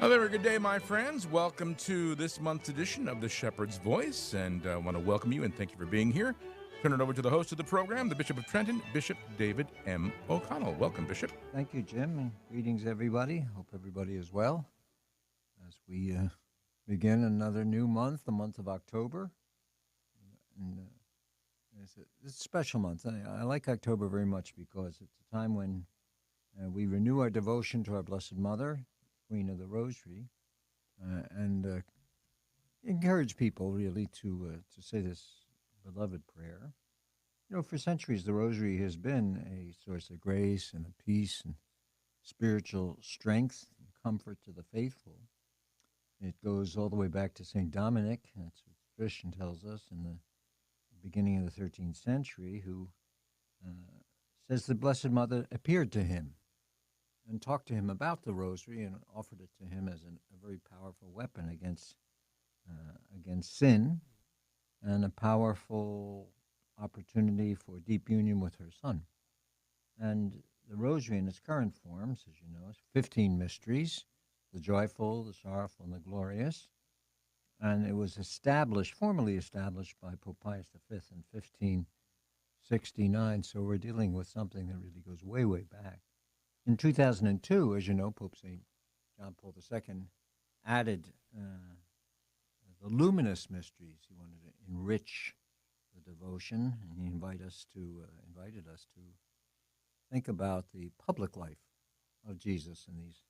Well, there, good day, my friends. Welcome to this month's edition of the Shepherd's Voice, and I want to welcome you and thank you for being here. Turn it over to the host of the program, the Bishop of Trenton, Bishop David M. O'Connell. Welcome, Bishop. Thank you, Jim, and greetings, everybody. Hope everybody is well as we begin another new month, the month of October. And it's a special month. I like October very much because it's a time when we renew our devotion to our Blessed Mother, Queen of the Rosary, and encourage people really to say this beloved prayer. You know, for centuries, the Rosary has been a source of grace and of peace and spiritual strength and comfort to the faithful. It goes all the way back to St. Dominic, that's what tradition tells us, in the beginning of the 13th century, who says the Blessed Mother appeared to him and talked to him about the Rosary and offered it to him as a very powerful weapon against sin and a powerful opportunity for deep union with her Son. And the Rosary in its current forms, as you know, is 15 mysteries, the joyful, the sorrowful, and the glorious. And it was formally established by Pope Pius V in 1569. So we're dealing with something that really goes way, way back. In 2002, as you know, Pope St. John Paul II added the luminous mysteries. He wanted to enrich the devotion, and he invited us to think about the public life of Jesus in these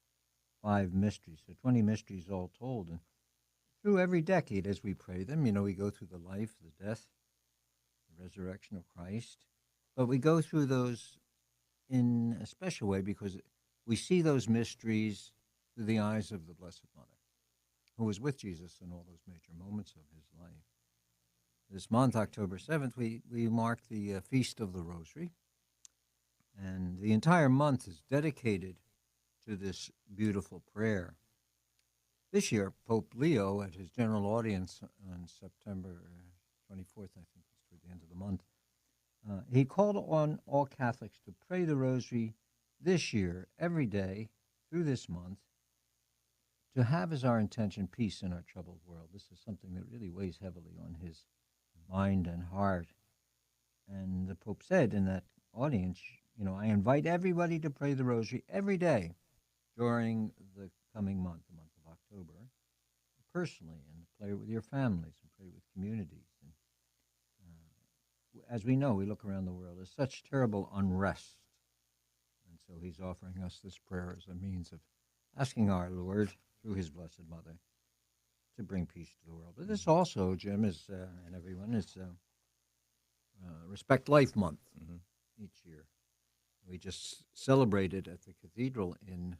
5 mysteries. So 20 mysteries all told. And through every decade as we pray them, you know, we go through the life, the death, the resurrection of Christ, but we go through those in a special way because we see those mysteries through the eyes of the Blessed Mother, who was with Jesus in all those major moments of his life. This month, October 7th, we mark the Feast of the Rosary, and the entire month is dedicated to this beautiful prayer. This year, Pope Leo, at his general audience on September 24th, I think it's toward the end of the month, he called on all Catholics to pray the Rosary this year, every day, through this month, to have as our intention peace in our troubled world. This is something that really weighs heavily on his mind and heart. And the Pope said in that audience, you know, I invite everybody to pray the Rosary every day during the coming month, the month of October, personally, and pray with your families and pray with communities. And as we know, we look around the world, there's such terrible unrest. And so he's offering us this prayer as a means of asking our Lord, through his Blessed Mother, to bring peace to the world. But this also, Jim, is, and everyone, is Respect Life Month each year. We just celebrated at the cathedral in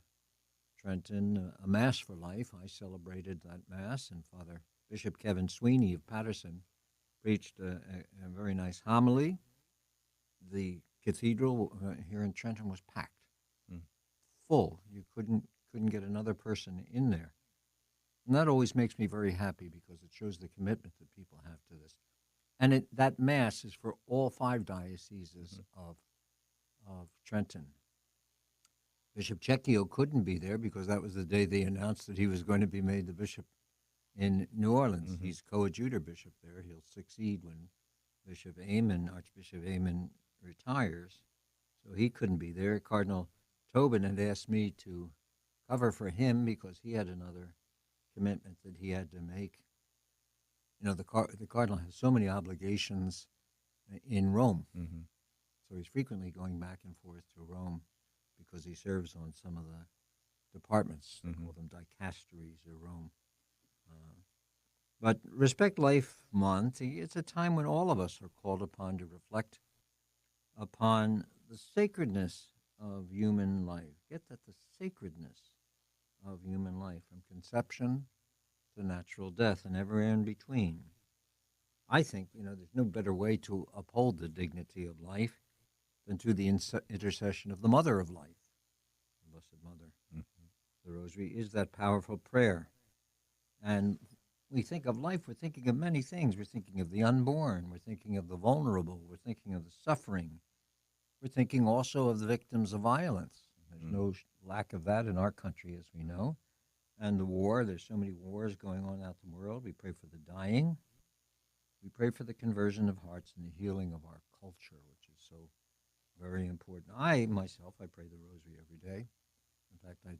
Trenton a Mass for Life. I celebrated that Mass, and Father Bishop Kevin Sweeney of Patterson preached a very nice homily. The cathedral here in Trenton was packed, full. You couldn't get another person in there. And that always makes me very happy because it shows the commitment that people have to this. And that Mass is for all 5 dioceses of Trenton. Bishop Cecchio couldn't be there because that was the day they announced that he was going to be made the bishop in New Orleans. He's coadjutor bishop there. He'll succeed when Bishop Aymon, Archbishop Aymon, retires. So he couldn't be there. Cardinal Tobin had asked me to cover for him because he had another commitment that he had to make. You know, the cardinal has so many obligations in Rome. So he's frequently going back and forth to Rome because he serves on some of the departments. They call them dicasteries of Rome. But Respect Life Month, it's a time when all of us are called upon to reflect upon the sacredness of human life. Get that, the sacredness of human life, from conception to natural death and everywhere in between. I think, you know, there's no better way to uphold the dignity of life than through the intercession of the Mother of Life, the Blessed Mother. The Rosary is that powerful prayer. And we think of life, we're thinking of many things. We're thinking of the unborn. We're thinking of the vulnerable. We're thinking of the suffering. We're thinking also of the victims of violence. There's no lack of that in our country, as we know. and the war. There's so many wars going on out in the world. We pray for the dying. We pray for the conversion of hearts and the healing of our culture, which is so very important. I myself, I pray the rosary every day. In fact, I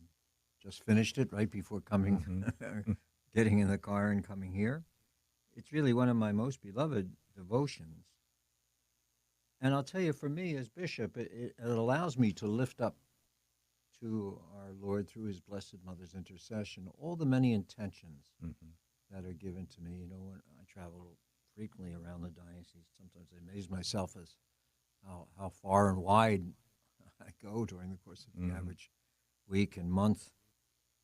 just finished it right before coming, getting in the car and coming here. It's really one of my most beloved devotions. And I'll tell you, for me as bishop, it allows me to lift up to our Lord through his Blessed Mother's intercession all the many intentions that are given to me. You know, when I travel frequently around the diocese, sometimes I amaze myself as how far and wide I go during the course of the average week and month.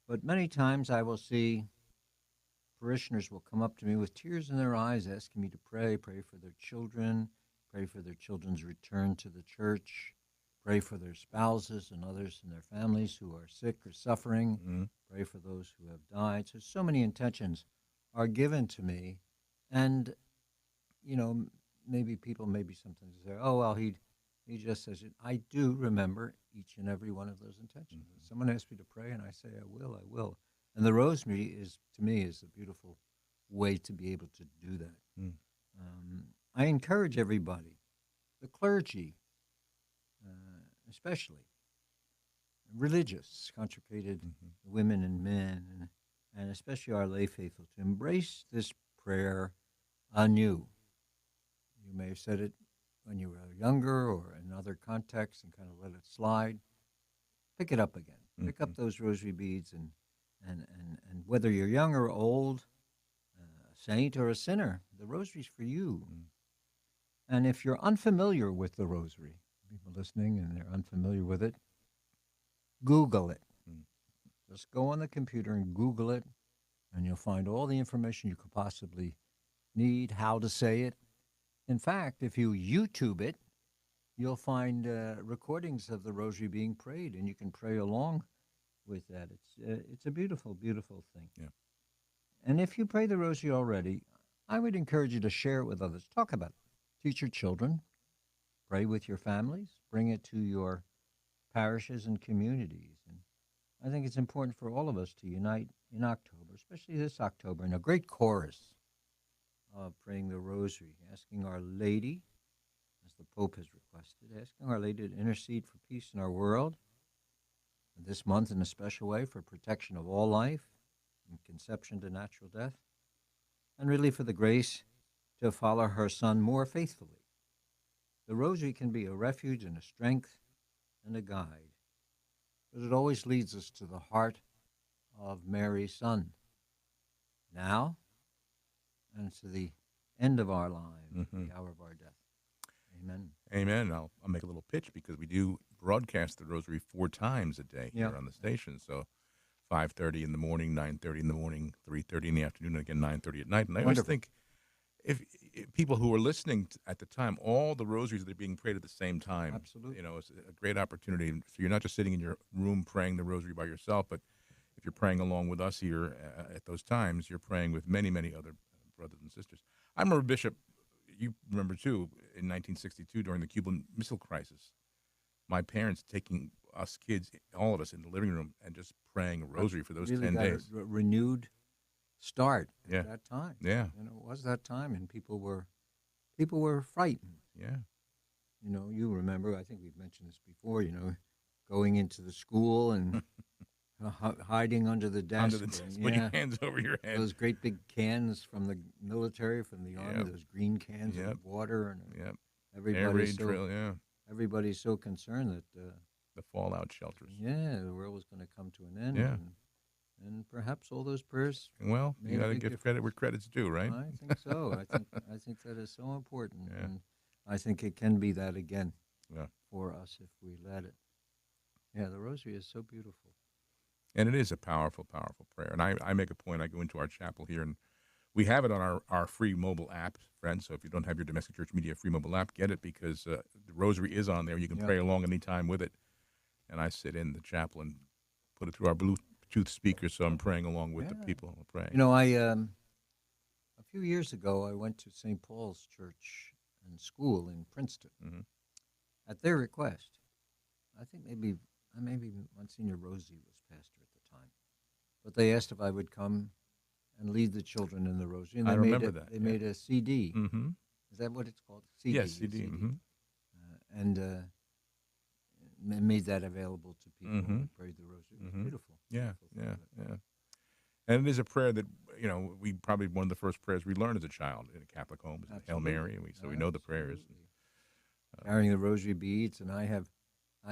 But many times I will see parishioners will come up to me with tears in their eyes asking me to pray for their children, pray for their children's return to the church, pray for their spouses and others in their families who are sick or suffering, pray for those who have died. So many intentions are given to me. And, you know, maybe people sometimes say, oh, well, he just says it. I do remember each and every one of those intentions. Someone asks me to pray, and I say, I will. And the rosary to me, is a beautiful way to be able to do that. I encourage everybody, the clergy, especially religious, consecrated women and men, and especially our lay faithful, to embrace this prayer anew. You may have said it when you were younger or in other contexts and kind of let it slide. Pick it up again. Pick up those rosary beads, and whether you're young or old, a saint or a sinner, the rosary's for you. And if you're unfamiliar with the rosary, people listening and they're unfamiliar with it, Google it. Just go on the computer and Google it, and you'll find all the information you could possibly need, how to say it. In fact, if you YouTube it, you'll find recordings of the rosary being prayed, and you can pray along with that. It's a beautiful, beautiful thing. Yeah. And if you pray the rosary already, I would encourage you to share it with others. Talk about it. Teach your children. Pray with your families. Bring it to your parishes and communities. And I think it's important for all of us to unite in October, especially this October, in a great chorus of praying the rosary, asking Our Lady, as the Pope has requested, asking Our Lady to intercede for peace in our world, and this month in a special way for protection of all life, from conception to natural death, and really for the grace to follow her Son more faithfully. The rosary can be a refuge and a strength and a guide, but it always leads us to the heart of Mary's Son, now and to the end of our lives, the hour of our death. Amen. Amen. I'll make a little pitch, because we do broadcast the rosary 4 times a day here on the station. So 5:30 in the morning, 9:30 in the morning, 3:30 in the afternoon, and again 9:30 at night. And I always think, if people who are listening at the time, all the rosaries that are being prayed at the same time. Absolutely. You know, it's a great opportunity. So you're not just sitting in your room praying the rosary by yourself, but if you're praying along with us here at those times, you're praying with many, many other brothers and sisters. I remember, Bishop, you remember too, in 1962 during the Cuban Missile Crisis, my parents taking us kids, all of us, in the living room and just praying a rosary for those really 10 got days. A renewed start Yeah. at that time. Yeah. And it was that time, and people were frightened. Yeah. You know, you remember, I think we've mentioned this before, you know, going into the school and hiding under the desk. Under the desk, put your hands over your head. Those great big cans from the military, from the army, those green cans of water. And everybody's everybody's so concerned that the fallout shelters. Yeah, the world was going to come to an end. Yeah. And perhaps all those prayers. Well, you got to give credit where credit's due, right? I think so. I think that is so important. Yeah. And I think it can be that again for us if we let it. Yeah, the rosary is so beautiful. And it is a powerful, powerful prayer. And I make a point, I go into our chapel here, and we have it on our free mobile app, friends. So if you don't have your Domestic Church Media free mobile app, get it, because the rosary is on there. You can pray along anytime with it. And I sit in the chapel and put it through our Bluetooth speaker, so I'm praying along with the people praying. You know, a few years ago, I went to St. Paul's Church and School in Princeton. At their request. I think maybe Monsignor Rosie was pastor at the time. but they asked if I would come and lead the children in the rosary. And I they remember that, They yeah. made a CD. Mm-hmm. Is that what it's called? CD. Yes, CD. Mm-hmm. And made that available to people Mm-hmm. who prayed the rosary. It was Mm-hmm. beautiful. Yeah, Beautiful yeah, thing. yeah. And it is a prayer that, we probably one of the first prayers we learned as a child in a Catholic home is the Hail Absolutely. Mary, and so we know the prayers. Absolutely. Carrying the rosary beads, and I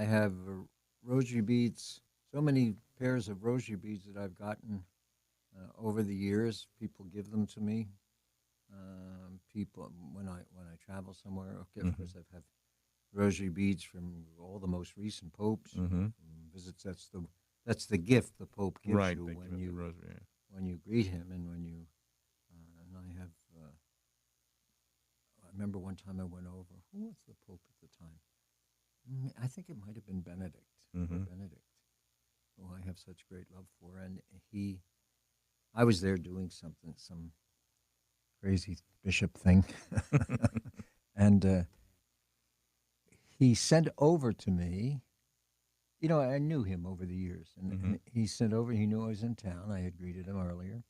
have rosary beads. So many pairs of rosary beads that I've gotten over the years. People give them to me. People when I travel somewhere. Okay, Mm-hmm. of course I've had rosary beads from all the most recent popes. Mm-hmm. From visits. That's the gift the Pope gives Right, you they when give us you the rosary. Yeah. when you greet him and when you. And I have. I remember one time I went over. Who was the Pope at the time? I think it might have been Benedict. Mm-hmm. Benedict, who I have such great love for, and I was there doing some crazy bishop thing, and he sent over to me. I knew him over the years, and he sent over. He knew I was in town. I had greeted him earlier.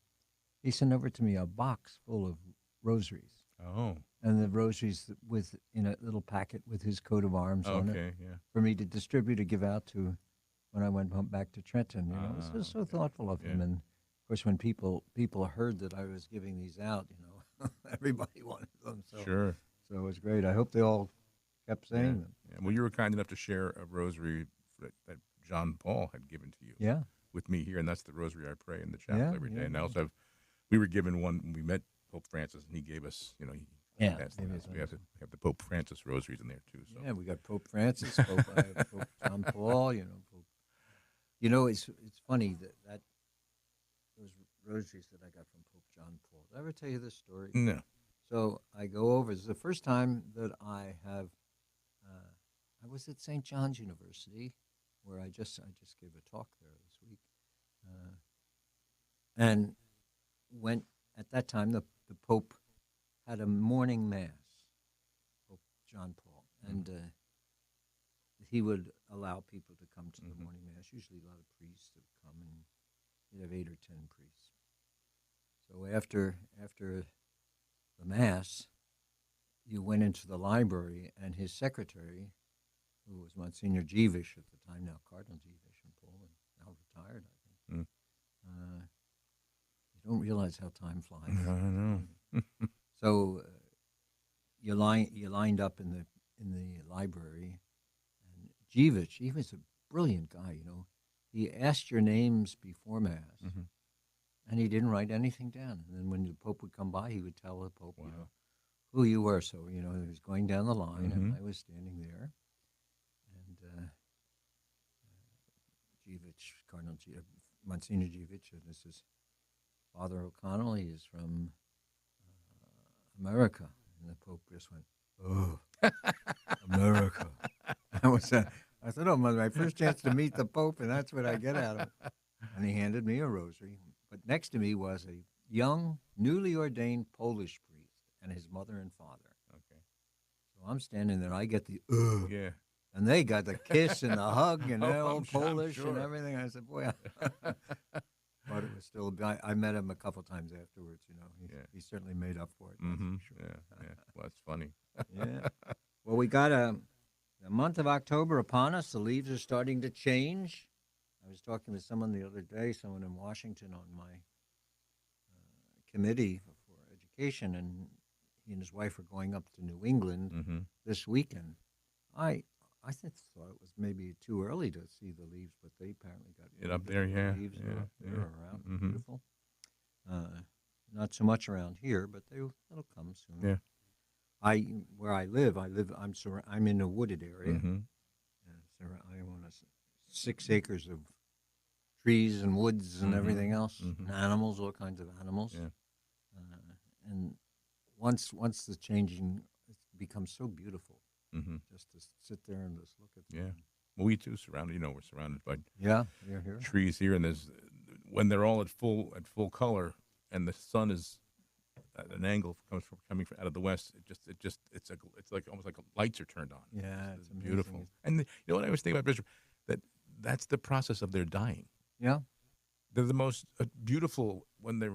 He sent over to me a box full of rosaries. Oh. And the rosaries in a little packet with his coat of arms on it Okay. Yeah. for me to distribute or give out to when I went back to Trenton. It was so okay. thoughtful of him. Yeah. And of course, when people heard that I was giving these out, everybody wanted them. Sure. So it was great. I hope they all kept saying them. Yeah. Well, you were kind enough to share a rosary that John Paul had given to you. Yeah. With me here, and that's the rosary I pray in the chapel Yeah, every day. yeah, And I yeah. also we were given one when we met Pope Francis, and he gave us, Yeah, passed gave it. us So we have the Pope Francis rosaries in there too. So Yeah, we got Pope Francis, Pope John Paul. Pope. It's funny that those rosaries that I got from Pope John Paul. Did I ever tell you this story? no. So I go over. It's the first time that I have. I was at St. John's University, where I just gave a talk there this week, and went at that time. The Pope had a morning mass, Pope John Paul, and he would allow people to come to the morning mass. Usually, a lot of priests would come, and he'd have 8 or 10 priests. So after the mass, you went into the library, and his secretary, who was Monsignor Jevish at the time, now Cardinal Jevish in Poland, now retired, I think. You don't realize how time flies. I don't know. So you lined up in the library, and Jevish, he was a brilliant guy. He asked your names before mass, and he didn't write anything down. And then when the Pope would come by, he would tell the Pope, Wow. who you were. So he was going down the line, and I was standing there, and Jevish, Monsignor Jevish, this is Father O'Connell. He is from America. And the Pope just went, oh, America. I said, oh, my first chance to meet the Pope, and that's what I get out of it. And he handed me a rosary. But next to me was a young, newly ordained Polish priest and his mother and father. Okay. So I'm standing there, and I get the, Yeah. and they got the kiss and the hug, and they're all I'm Polish and sure. everything. I said, boy, but it was still. I met him a couple times afterwards. He certainly made up for it. That's Mm-hmm. for sure. Yeah. Well, that's funny. Yeah. Well, we got the month of October upon us. The leaves are starting to change. I was talking with someone the other day, someone in Washington, on my committee for education, and he and his wife are going up to New England Mm-hmm. this weekend. I thought it was maybe too early to see the leaves, but they apparently got It up there, yeah. leaves Yeah, are up there yeah. around. Mhm. Beautiful. Not so much around here, but it'll come soon. Yeah. Where I live, I'm in a wooded area. Mm-hmm. I own 6 acres of trees and woods and Mhm. everything else, Mhm. and animals, all kinds of animals. Yeah. And once the changing, it becomes so beautiful Mm-hmm. just to sit there and just look at. Yeah. Well, we too we're surrounded by Yeah, you're here. trees here, and there's when they're all at full color, and the sun is at an angle coming out of the west. It's like almost like lights are turned on. Yeah, It's it's amazing. beautiful. And you know what I always think about, Bishop, that's the process of their dying. Yeah, they're the most beautiful when they're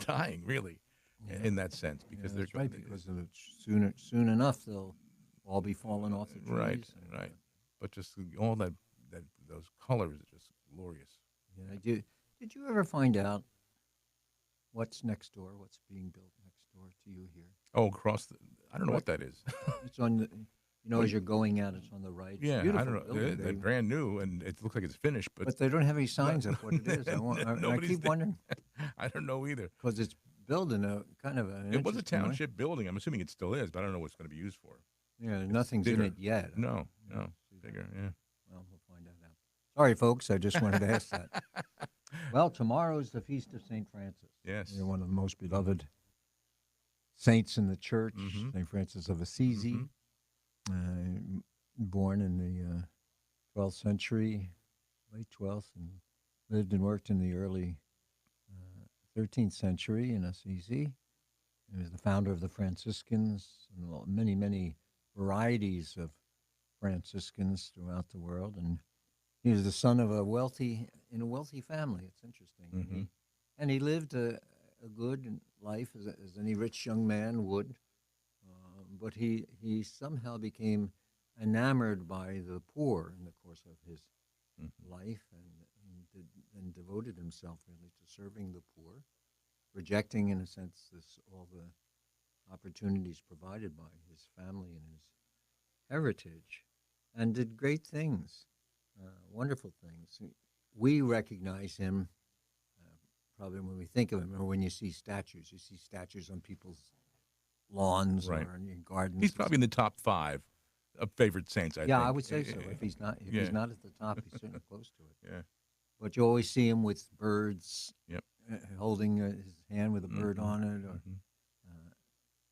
dying, really, Yeah. in that sense, Yeah, because that's right. Because of soon enough they'll all be falling off the right, trees. And, right. But just all that those colors are just glorious. yeah. Did you ever find out what's next door? What's being built next door to you here? Oh, across the, I don't know What? what that is. It's on the. What do As you're going out, it's on the right. It's a Yeah, I don't beautiful know. building. They're brand new, and it looks like it's finished, but But they don't have any not, signs of what it is. I nobody's keep there. wondering I don't know either. because it's built in a kind of an It was a interesting way. township building. I'm assuming it still is, but I don't know what it's going to be used for. Yeah, It's nothing's in bigger. it yet. No, Yeah, no, see that. bigger. Yeah. Well, we'll find that out. Sorry, folks. I just wanted to ask that. Well, tomorrow is the feast of Saint Francis. Yes. You're one of the most beloved saints in the church, Mhm. Saint Francis of Assisi, born in the 12th century, late 12th, and lived and worked in the early 13th century in Assisi. He was the founder of the Franciscans and many, many varieties of Franciscans throughout the world. And he was the son of a wealthy family. It's interesting. Mhm. And he lived a good life as any rich young man would. But he somehow became enamored by the poor in the course of his Mhm. life and devoted himself really to serving the poor, rejecting, in a sense, all the opportunities provided by his family and his heritage, and did great things, wonderful things. We recognize him probably when we think of him, or when you see statues. You see statues on people's lawns Right. or in gardens. He's probably in the top 5 of favorite saints, I Yeah, think. I would say so. If he's not Yeah. at the top, he's certainly close to it. Yeah. But you always see him with birds, Yep. holding his hand with a bird Mhm. on it, or Mhm.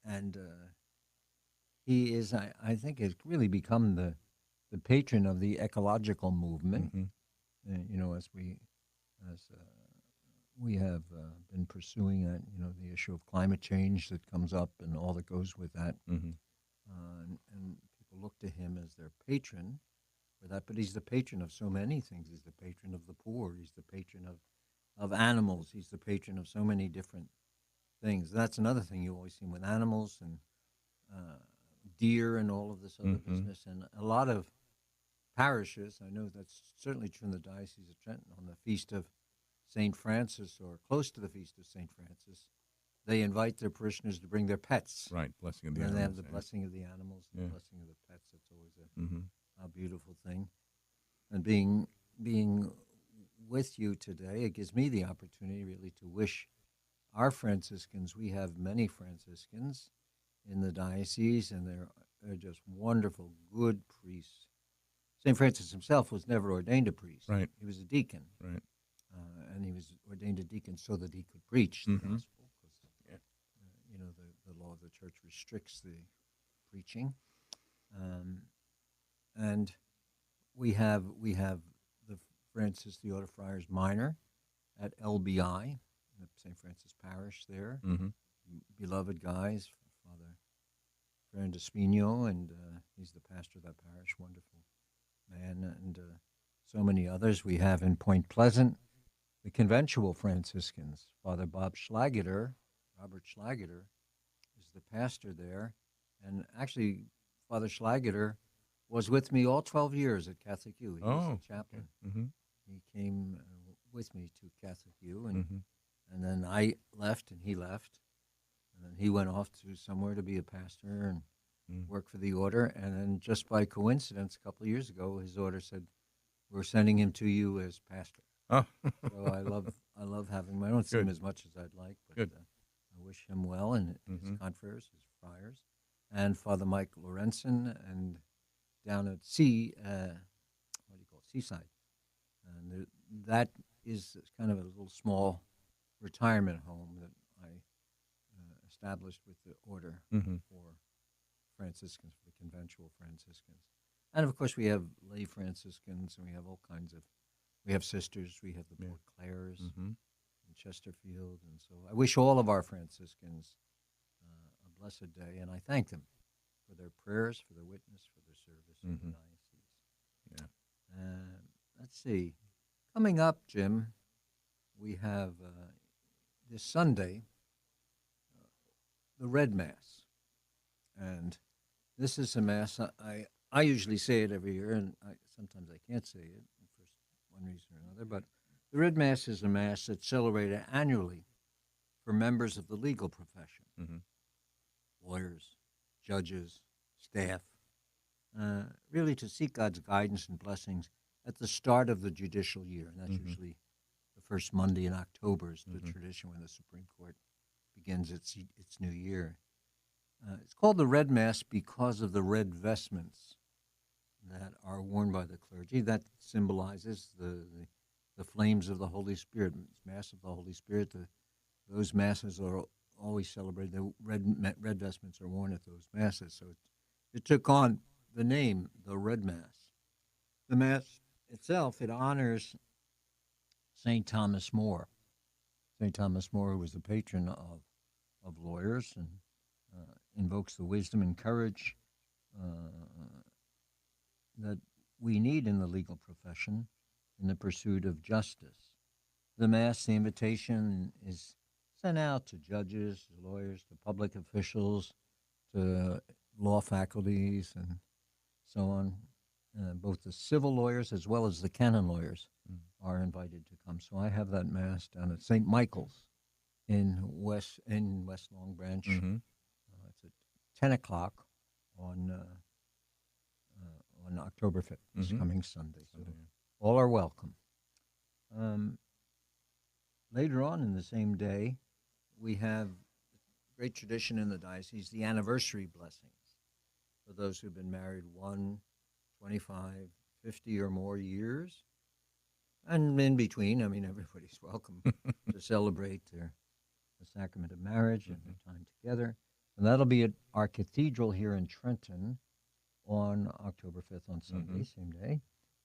and he is, I think, has really become the patron of the ecological movement. Mhm. As we have been pursuing that, the issue of climate change that comes up and all that goes with that, Mhm. and people look to him as their patron for that. But he's the patron of so many things. He's the patron of the poor. He's the patron of animals. He's the patron of so many different things. That's another thing you always see with animals and deer and all of this other Mhm. business. And a lot of parishes, I know that's certainly true in the Diocese of Trenton, on the feast of St. Francis or close to the feast of St. Francis, they invite their parishioners to bring their pets. Right. Blessing of the And then they have animals. the blessing of the animals and Yeah. the blessing of the pets. That's always Mhm. a beautiful thing. And being with you today, it gives me the opportunity really to wish our Franciscans. We have many Franciscans in the diocese, and they're just wonderful, good priests. St. Francis himself was never ordained a priest. Right. He was a deacon, Right. and he was ordained a deacon so that he could preach the Mhm. gospel, because Yeah. the law of the church restricts the preaching. And we have the Francis the Order Friars Minor at LBI, the St. Francis Parish there. Mhm. Beloved guys, Father Fernando Espino, and he's the pastor of that parish. Wonderful man, and so many others. We have in Point Pleasant the conventual Franciscans. Father Bob Schlageter, Robert Schlageter, is the pastor there, and actually, Father Schlageter was with me all 12 years at Catholic U. He was Oh. the chaplain. Mhm. He came with me to Catholic U, and Mhm. and then I left, and he left, and then he went off to somewhere to be a pastor and Mm. work for the order. And then, just by coincidence, a couple of years ago, his order said, "We're sending him to you as pastor." Oh. So I love having him. I don't see him Good. as much as I'd like, but Good. I wish him well, and his Mhm. confreres, his friars, and Father Mike Lorenzen, and down at what do you call it, Seaside, and that is kind of a little small retirement home that I established with the order Mhm. for Franciscans, for the conventual Franciscans. And of course, we have lay Franciscans, and we have all kinds of. We have sisters. We have the Yeah. Port Clares Mhm. in Chesterfield, and so I wish all of our Franciscans a blessed day, and I thank them for their prayers, for their witness, for their service in the Mhm. diocese. Yeah. Let's see. Coming up, Jim, we have this Sunday the Red Mass, and this is a mass. I usually say it every year, and sometimes I can't say it for one reason or another. But the Red Mass is a mass that's celebrated annually for members of the legal profession, Mm-hmm. lawyers, judges, staff, really to seek God's guidance and blessings at the start of the judicial year. And that's Mhm. usually the first Monday in October is the Mhm. tradition when the Supreme Court begins its new year. It's called the Red Mass because of the red vestments that are worn by the clergy. That symbolizes the flames of the Holy Spirit. It's Mass of the Holy Spirit. Those masses are always celebrated. The red vestments are worn at those masses. So it took on the name, the Red Mass. The Mass itself, it honors St. Thomas More. St. Thomas More was the patron of lawyers and invokes the wisdom and courage that we need in the legal profession in the pursuit of justice. The Mass, the invitation is sent out to judges, to lawyers, to public officials, to law faculties, and so on. Both the civil lawyers as well as the canon lawyers are invited to come. So I have that Mass down at St. Michael's in West Long Branch. Mm-hmm. It's at 10 o'clock on October 5th, this Mhm. coming Sunday. So Sunday, all are welcome. Later on in the same day, we have great tradition in the diocese, the anniversary blessings for those who've been married 25, 50 or more years. And in between, I mean, everybody's welcome to celebrate the sacrament of marriage and their time together. And that'll be at our cathedral here in Trenton on October 5th on Sunday, same day,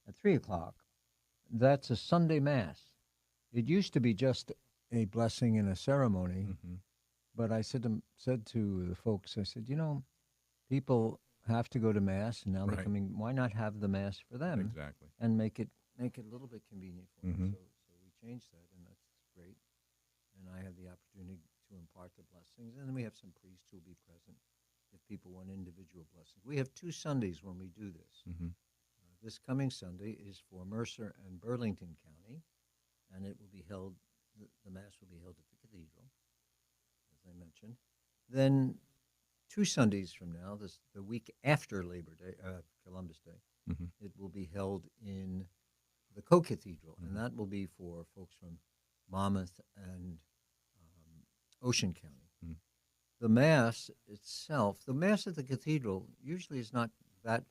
at 3 o'clock. That's a Sunday Mass. It used to be just a blessing and a ceremony, Mm-hmm. but I said to the folks, I said, people have to go to Mass, and now Right. they're coming. Why not have the Mass for them Exactly. and make it a little bit convenient for Mhm. them? So we changed that, and that's great. And I have the opportunity to impart the blessings, and then we have some priests who will be present if people want individual blessings. We have 2 Sundays when we do this. Mm-hmm. This coming Sunday is for Mercer and Burlington County, and it will be held. The Mass will be held at the cathedral, as I mentioned. Then 2 Sundays from now, the week after Labor Day, Columbus Day, Mm-hmm. it will be held in the Co-Cathedral, and that will be for folks from Monmouth and Ocean County. Mm. The Mass itself, the Mass at the cathedral usually is not that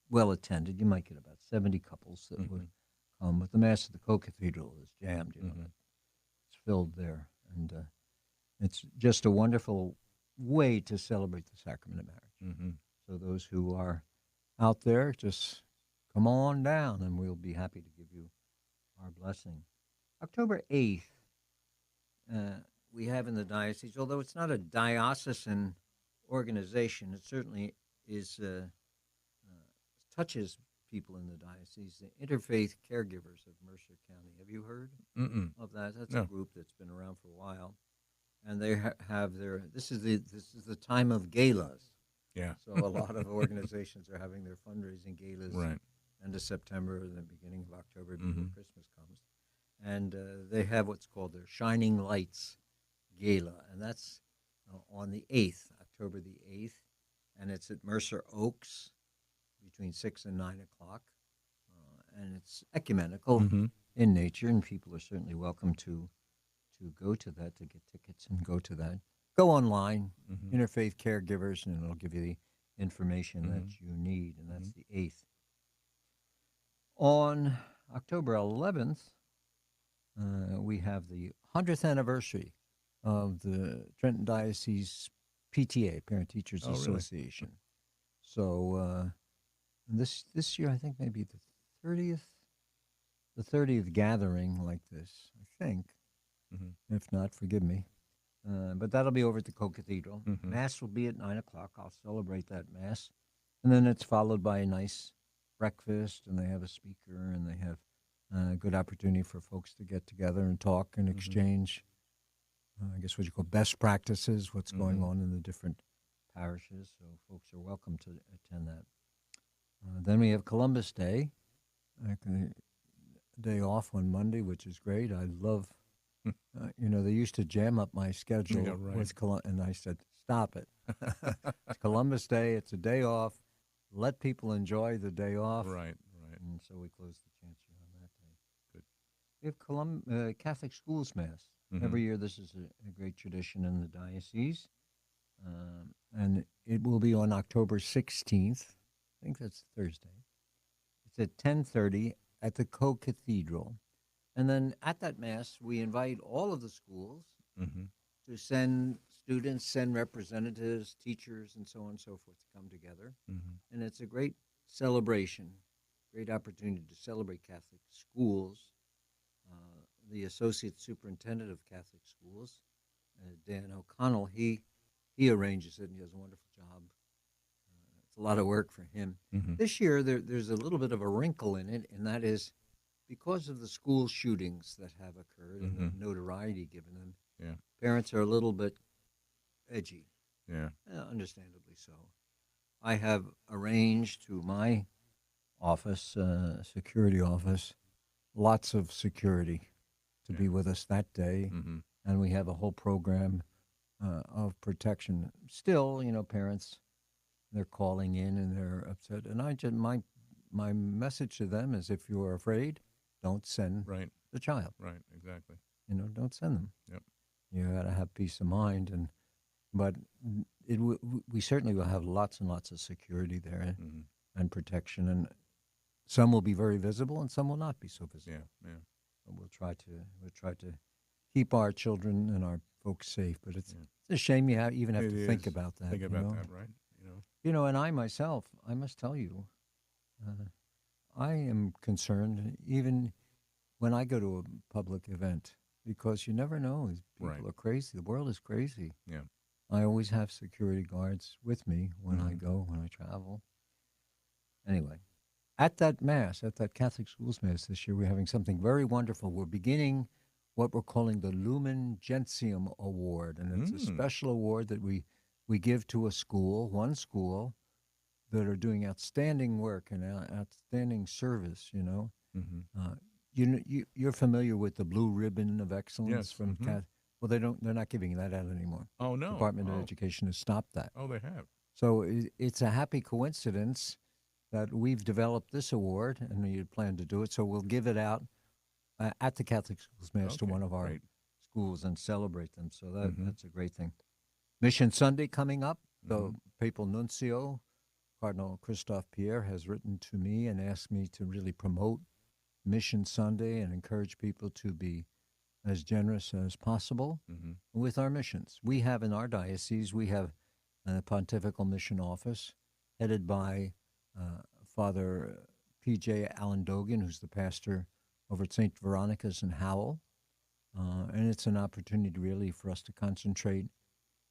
well attended. You might get about 70 couples that would come, but the Mass at the Co-Cathedral is jammed. It's filled there, and it's just a wonderful way to celebrate the sacrament of marriage. Mm-hmm. So those who are out there, just come on down, and we'll be happy to give you our blessing. October 8th, we have in the diocese, although it's not a diocesan organization, it certainly is touches people in the diocese, the Interfaith Caregivers of Mercer County. Have you heard of that? That's No. a group that's been around for a while, and they have their. This is the time of galas. Yeah. So a lot of organizations are having their fundraising galas Right. end of September and the beginning of October before Christmas comes, and they have what's called their Shining Lights Gala, and that's on the 8th, October the 8th, and it's at Mercer Oaks between 6 and 9 o'clock, and it's ecumenical in nature, and people are certainly welcome to go to that, to get tickets and go to that. Go online, Interfaith Caregivers, and it'll give you the information that you need, and that's the 8th. On October 11th, we have the 100th anniversary of the Trenton Diocese PTA, Parent Teachers Oh, really? Association. So this year, I think maybe the 30th gathering like this, I think. If not, forgive me. But that'll be over at the Co-Cathedral. Mass will be at 9 o'clock. I'll celebrate that Mass. And then it's followed by a nice breakfast, and they have a speaker, and they have A good opportunity for folks to get together and talk and exchange, I guess what you call best practices, what's going on in the different parishes. So folks are welcome to attend that. Then we have Columbus Day, a day off on Monday, which is great. I love, they used to jam up my schedule Yeah, right. with and I said, stop it. It's Columbus Day. It's a day off. Let people enjoy the day off. Right. And so we close the chancery on that day. Good. We have Catholic Schools Mass. Every year, this is a great tradition in the diocese. And it will be on October 16th. I think that's Thursday. It's at 10:30 at the Co-Cathedral. And then at that Mass, we invite all of the schools to send students, send representatives, teachers, and so on and so forth to come together. And it's a great celebration, great opportunity to celebrate Catholic schools. The Associate Superintendent of Catholic Schools, Dan O'Connell, he arranges it, and he does a wonderful job. It's a lot of work for him. This year, there's a little bit of a wrinkle in it, and that is because of the school shootings that have occurred and the notoriety given them. Yeah. Parents are a little bit edgy. Yeah. Understandably so. I have arranged to my office, security office, lots of security to be with us that day, and we have a whole program of protection. Still, parents, they're calling in and they're upset, and my message to them is, if you're afraid, don't send the child. Right. Exactly. Don't send them. Yep. You got to have peace of mind, but we certainly will have lots and lots of security there and protection, and some will be very visible and some will not be so visible. Yeah. But we'll try to keep our children and our folks safe. But it's a shame you even have to think about that. Think about that, right? And I myself, I must tell you, I am concerned even when I go to a public event, because you never know. People are crazy. The world is crazy. Yeah. I always have security guards with me when I go, when I travel. Anyway, at that Mass, at that Catholic Schools Mass this year, we're having something very wonderful. We're beginning what we're calling the Lumen Gentium Award, and it's a special award that we give to one school, that are doing outstanding work and outstanding service. You're familiar with the Blue Ribbon of Excellence from Well, they're not giving that out anymore. Oh, no. Department of Education has stopped that. Oh, they have. So it's a happy coincidence that we've developed this award, and we plan to do it. So we'll give it out at the Catholic Schools Mass to one of our schools and celebrate them. So that's a great thing. Mission Sunday coming up. The Papal Nuncio, Cardinal Christophe Pierre, has written to me and asked me to really promote Mission Sunday and encourage people to be as generous as possible with our missions. We have in our diocese, we have a Pontifical Mission Office headed by Father P.J. Allen Dogan, who's the pastor over at St. Veronica's in Howell. And it's an opportunity really for us to concentrate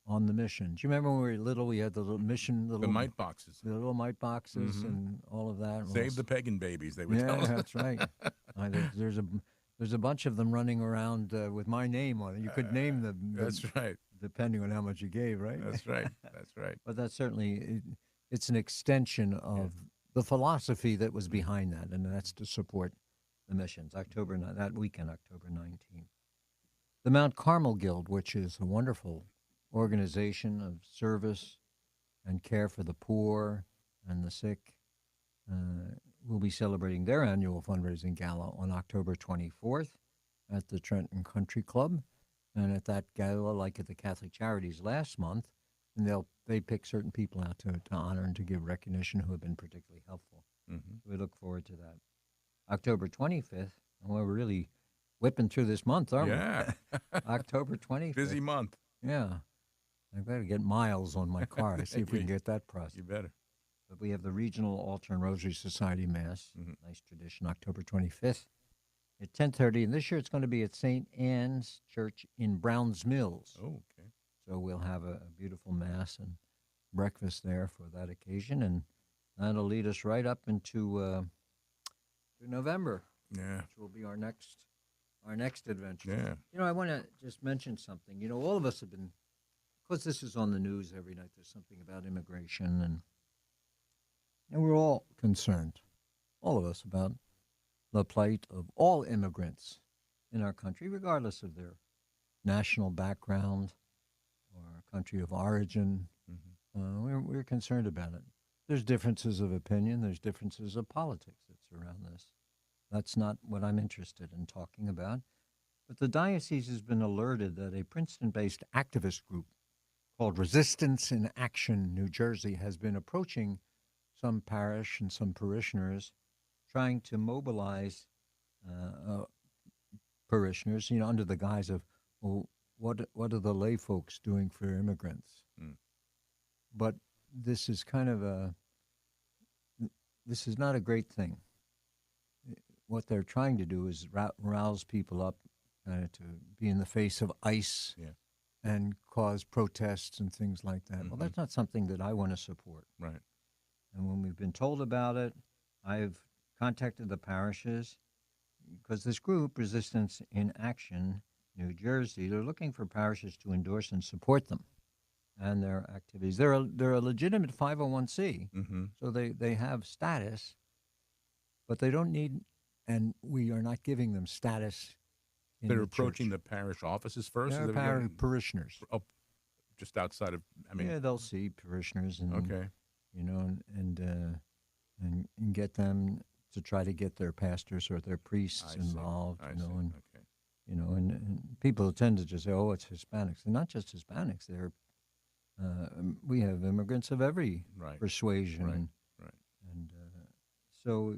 on the mission. Do you remember when we were little, we had the little mission, the mite boxes. The little mite boxes and all of that. Save the pagan babies, they would tell us. Yeah, that's right. There's a bunch of them running around with my name on it. You could name them. That's right. Depending on how much you gave, right? That's right. That's right. But that's certainly, it's an extension of the philosophy that was behind that, and that's to support the missions. That weekend, October 19th. The Mount Carmel Guild, which is a wonderful organization of service and care for the poor and the sick, will be celebrating their annual fundraising gala on October 24th at the Trenton Country Club. And at that gala, like at the Catholic Charities last month, and they pick certain people out to honor and to give recognition who have been particularly helpful. We look forward to that. October 25th, and we're really whipping through this month, aren't we? October 25th. Busy month. Yeah. I've got to get miles on my car to see if we can get that processed. You better. But we have the Regional Altar and Rosary Society Mass, nice tradition, October 25th at 10:30. And this year it's going to be at St. Anne's Church in Browns Mills. Oh, okay. So we'll have a beautiful Mass and breakfast there for that occasion. And that'll lead us right up into November. Yeah. which will be our next adventure. Yeah. I want to just mention something. All of us have been, because this is on the news every night. There's something about immigration, and we're all concerned, all of us, about the plight of all immigrants in our country, regardless of their national background or country of origin. We're concerned about it. There's differences of opinion. There's differences of politics that surround this. That's not what I'm interested in talking about. But the diocese has been alerted that a Princeton-based activist group called Resistance in Action New Jersey has been approaching some parish and some parishioners, trying to mobilize parishioners, under the guise of, well, what are the lay folks doing for immigrants? But this is this is not a great thing. What they're trying to do is rouse people up to be in the face of ICE and cause protests and things like that. Well, that's not something that I want to support. Right. And when we've been told about it, I've contacted the parishes, because this group, Resistance in Action New Jersey, they're looking for parishes to endorse and support them and their activities. They're a legitimate 501c, so they have status, but they don't need, and we are not giving them status in They're the approaching church. the parish offices first? They're parishioners. Oh, just outside of, Yeah, they'll see parishioners and Okay. and get them to try to get their pastors or their priests involved. I see. Okay. And people tend to just say, "Oh, it's Hispanics." They're not just Hispanics. We have immigrants of every persuasion, Right. and so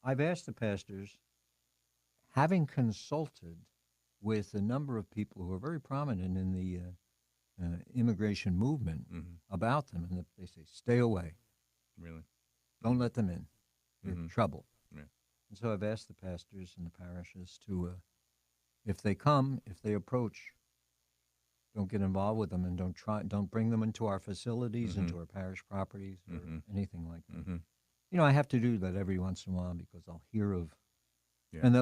I've asked the pastors, having consulted with a number of people who are very prominent in the immigration movement, about them, and they say, "Stay away. Really? Don't let them in. They're trouble." Yeah. And so I've asked the pastors and the parishes to, if they come, if they approach, don't get involved with them, and don't bring them into our facilities, into our parish properties, or anything like that. I have to do that every once in a while because I'll hear of, and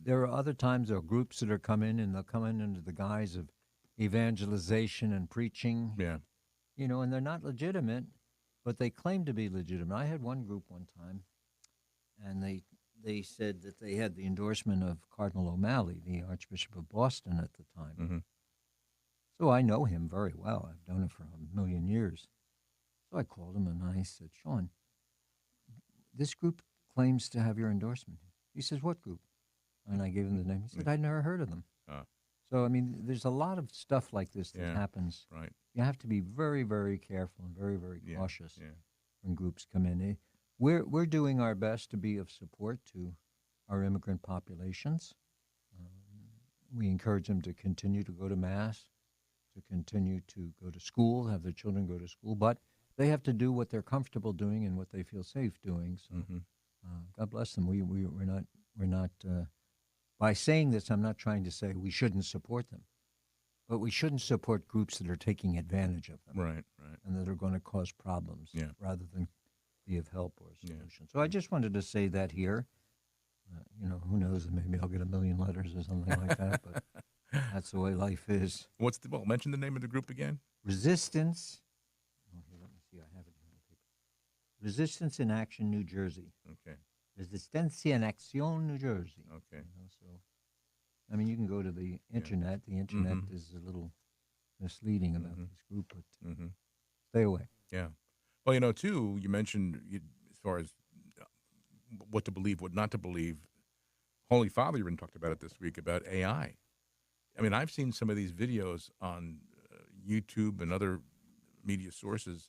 there are other times there are groups that are coming, and they'll come in under the guise of evangelization and preaching. Yeah. And they're not legitimate, but they claim to be legitimate. I had one group one time, and they said that they had the endorsement of Cardinal O'Malley, the Archbishop of Boston at the time. So I know him very well. I've known him for a million years. So I called him and I said, "Sean, this group claims to have your endorsement." He says, "What group?" And I gave him the name. He said, "I'd never heard of them." So, there's a lot of stuff like this that happens. Right. You have to be very, very careful and very, very cautious when groups come in. We're doing our best to be of support to our immigrant populations. We encourage them to continue to go to Mass, to continue to go to school, have their children go to school, but they have to do what they're comfortable doing and what they feel safe doing. So, God bless them. We're not. By saying this, I'm not trying to say we shouldn't support them, but we shouldn't support groups that are taking advantage of them, Right. and that are going to cause problems, rather than be of help or a Yeah. solution. So I just wanted to say that here. Who knows? Maybe I'll get a million letters or something like that, but that's the way life is. Mention the name of the group again? Resistance. Oh, here, let me see. I have it here on paper. Resistance in Action, New Jersey. Okay. Resistencia en Acción, New Jersey. Okay. You can go to the internet. The internet is a little misleading about this group, but stay away. Yeah. Well, too, you mentioned as far as what to believe, what not to believe. Holy Father even talked about it this week about AI. I've seen some of these videos on YouTube and other media sources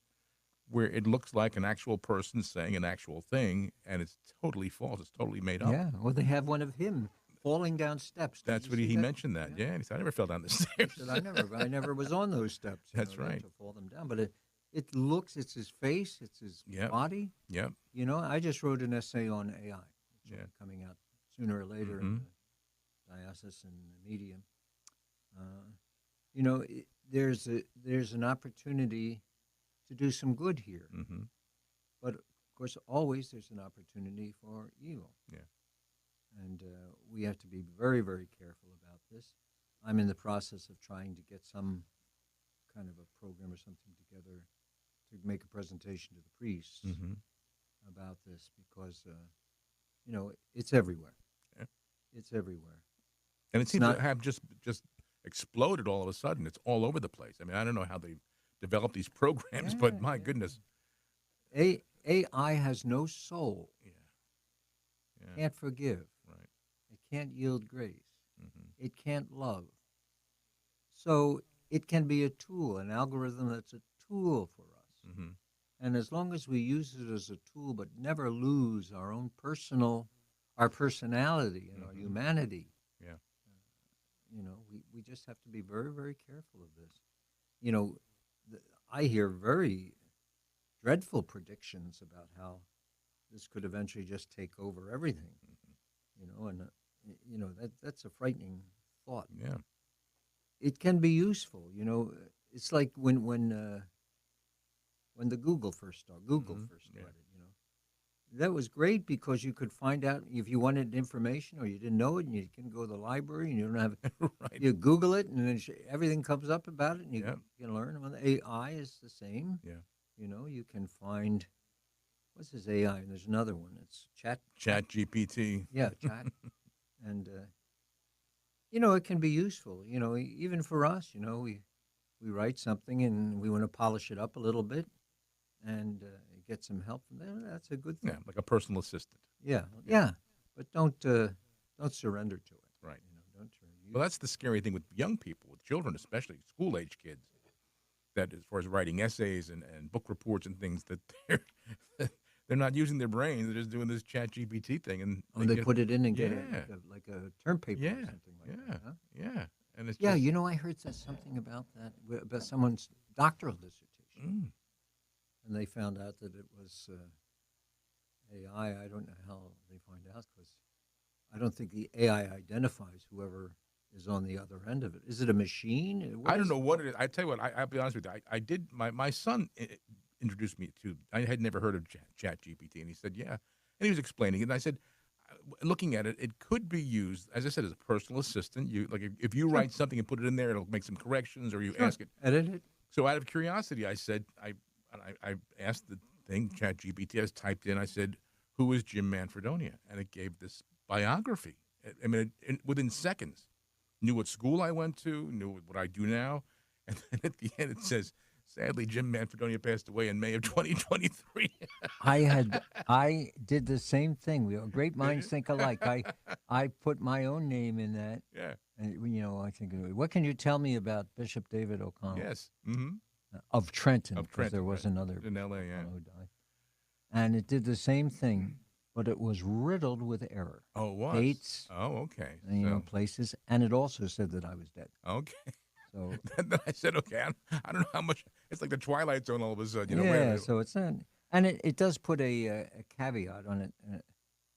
where it looks like an actual person saying an actual thing, and it's totally false. It's totally made up. Yeah, well, they have one of him falling down steps. That's what he mentioned that. Yeah, he said, "I never fell down the stairs." He said, I never was on those steps. That's right. To fall them down. But it's his face, it's his body. Yep. I just wrote an essay on AI, which will Yeah. be coming out sooner or later in the diocese and the media. There's an opportunity to do some good here. But, of course, always there's an opportunity for evil. Yeah. and we have to be very, very careful about this. I'm in the process of trying to get some kind of a program or something together to make a presentation to the priests Mm-hmm. about this because, it's everywhere. Yeah. It's everywhere. And it It's seems not. to have just exploded all of a sudden. It's all over the place. I mean, I don't know how they develop these programs, but my goodness. AI has no soul. Yeah. Yeah. Can't forgive. Right. It can't yield grace. Mm-hmm. It can't love. So it can be a tool, an algorithm that's a tool for us. Mm-hmm. And as long as we use it as a tool, but never lose our own our personality and our Mhm. humanity, Yeah. we just have to be very, very careful of this. You know, I hear very dreadful predictions about how this could eventually just take over everything. And that's a frightening thought. Yeah. It can be useful. It's like when the Google first started. Mhm. Yeah. That was great because you could find out if you wanted information or you didn't know it, and you can go to the library and you don't have Right. you Google it, and then everything comes up about it, and you Yep. can learn. Well, the AI is the same. Yeah. You can find what's this AI? And there's another one. It's Chat GPT. Yeah, chat, and it can be useful. Even for us. We write something and we want to polish it up a little bit, and get some help from there. That's a good thing. Yeah, like a personal assistant. Yeah. But don't surrender to it. Right. Don't Well, that's the scary thing with young people, with children, especially school-age kids, that as far as writing essays and book reports and things, that they're not using their brains. They're just doing this Chat GPT thing. And they get- put it in and get Yeah. like a term paper or Yeah. something like Yeah. that. Huh? Yeah. And it's Yeah, just, I heard something about that, about someone's doctoral dissertation. And they found out that it was AI. I don't know how they find out because I don't think the AI identifies whoever is on the other end of it. Is it a machine? I don't know what it is. I tell you what, I'll be honest with you. I did, my son introduced me to, I had never heard of Chat GPT, and he said, yeah. And he was explaining it, and I said, looking at it, it could be used, as I said, as a personal assistant. You like if you write something and put it in there, it'll make some corrections, or you ask it. Edit it. So out of curiosity, I said, I asked the thing, Chat GPT, I typed in, I said, who is Jim Manfredonia? And it gave this biography. I mean, within seconds, knew what school I went to, knew what I do now. And then at the end, it says, sadly, Jim Manfredonia passed away in May of 2023. I did the same thing. Great minds think alike. I put my own name in that. Yeah. And, I think, what can you tell me about Bishop David O'Connell? Yes. Mm-hmm. Of Trenton, Of because Trenton, there was right. another In L.A., yeah. O'Connell who died. And it did the same thing, but it was riddled with error. Oh, it was? Dates. Oh, okay. And, places. And it also said that I was dead. Okay. So Then I said, okay, I don't know how much. It's like the Twilight Zone all of a sudden. yeah, so it's not. And it does put a caveat on it,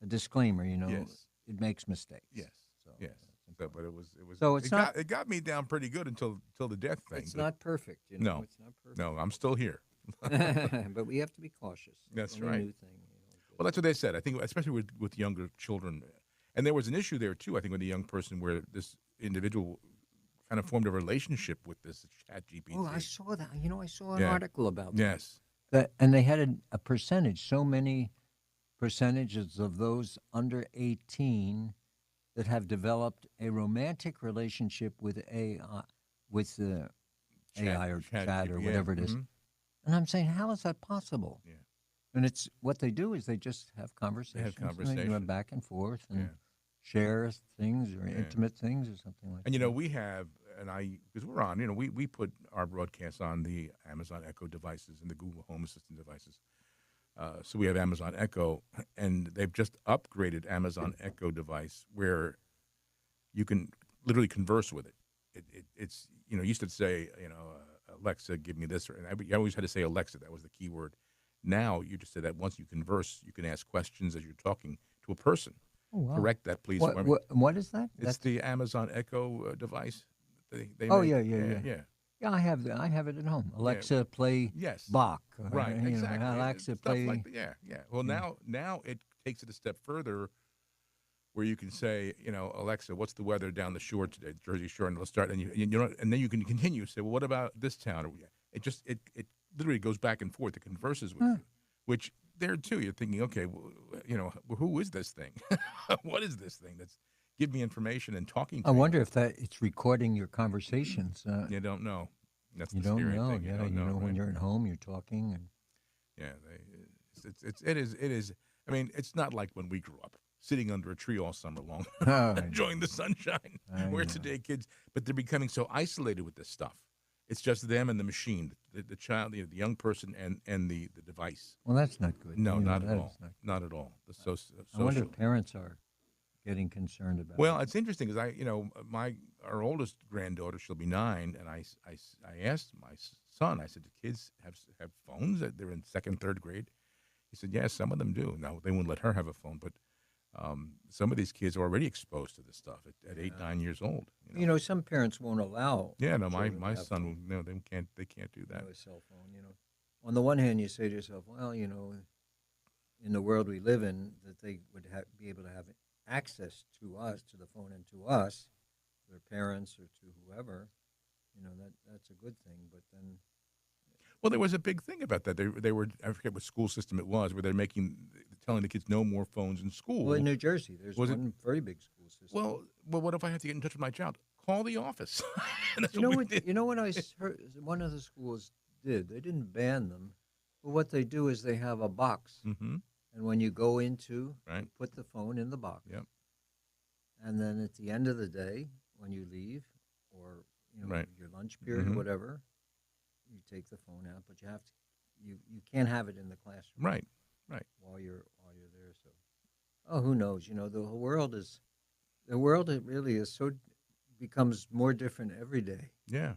a disclaimer, Yes. It makes mistakes. Yes. So, Yes. that's So, important. but it was. So it's not- it got me down pretty good until the death thing. It's but not perfect, No. It's not perfect. No, I'm still here. But we have to be cautious. That's Any right. New thing, Well, that's what they said. I think, especially with younger children, and there was an issue there too. I think with the young person where this individual kind of formed a relationship with this Chat GPT. Oh, I saw that. I saw an Yeah. article about Yes. that. And they had a percentage, so many percentages of those under 18 that have developed a romantic relationship with AI, with the AI or chat or yeah, whatever it is. mhm. And I'm saying, how is that possible? Yeah. And it's what they do is they just have conversations. And they go conversation. back and forth and Yeah. share things or Yeah. intimate things or something like And that. we have, and because we're on, we put our broadcasts on the Amazon Echo devices and the Google Home Assistant devices. So we have Amazon Echo, and they've just upgraded Amazon Echo device where you can literally converse with it. It's you used to say Alexa, give me this, and I always had to say Alexa. That was the key word. Now you just say that once you converse, you can ask questions as you're talking to a person. Oh, wow. Correct that, please. for me. What is that? It's the Amazon Echo device. They Oh, make. yeah. Yeah, I have it at home. Alexa, play Yes. Bach. Right, exactly. Alexa, Stuff play. like that. Yeah. Well, now it takes it a step further where you can say, Alexa, what's the weather down the shore today, Jersey Shore, and it'll start, and and then you can continue. Say, well, what about this town? Or it literally goes back and forth. It converses with you, which there too, you're thinking, okay, well, who is this thing? What is this thing that's give me information and talking to I me? wonder if it's recording your conversations. You don't know. That's You the don't scary know. thing. Yeah, don't know, when right? you're at home, you're talking, and Yeah, it is. I mean, it's not like when we grew up, sitting under a tree all summer long, enjoying the sunshine. Where today kids, but they're becoming so isolated with this stuff. It's just them and the machine, the child, the young person, and the device. Well, that's not good. No, not at that all. is not Not at all. The I wonder social. if parents are getting concerned about Well, it. it's interesting because our oldest granddaughter, she'll be 9, and I asked my son, I said, do kids have phones? That they're in 2nd, 3rd grade? He said, yes, some of them do. Now, they wouldn't let her have a phone, but some of these kids are already exposed to this stuff at 8, 9 years old. Some parents won't allow. Yeah, no, my children to have son, no, they can't do that. a cell phone. On the one hand, you say to yourself, well, in the world we live in, that they would be able to have access to us, to the phone, and to us, their parents or to whoever. That's a good thing. But then, Well, there was a big thing about that. They were, I forget what school system it was, where they're telling the kids no more phones in school. well, in New Jersey, there's Was it- one very big school system. Well, what if I have to get in touch with my child? Call the office. And that's You know we what? did. You know what I heard? One of the schools did. They didn't ban them, but what they do is they have a box, Mm-hmm. and when you go into, Right. you put the phone in the box. Yep. And then at the end of the day, when you leave, or Right. your lunch period, Mhm. or whatever, you take the phone out. But you have to. You can't have it in the classroom. Right. While you're there. So, who knows? The whole world is. The world, it really is becomes more different every day Yeah.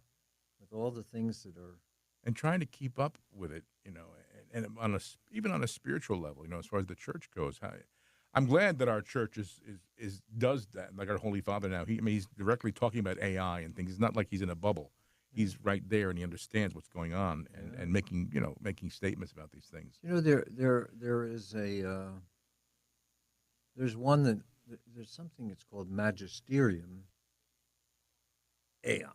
with all the things that are. And trying to keep up with it, and even on a spiritual level, as far as the church goes. I'm glad that our church does that. Like our Holy Father now, he's directly talking about AI and things. It's not like he's in a bubble. He's right there and he understands what's going on and making statements about these things. There is there's one there's something that's called Magisterium AI,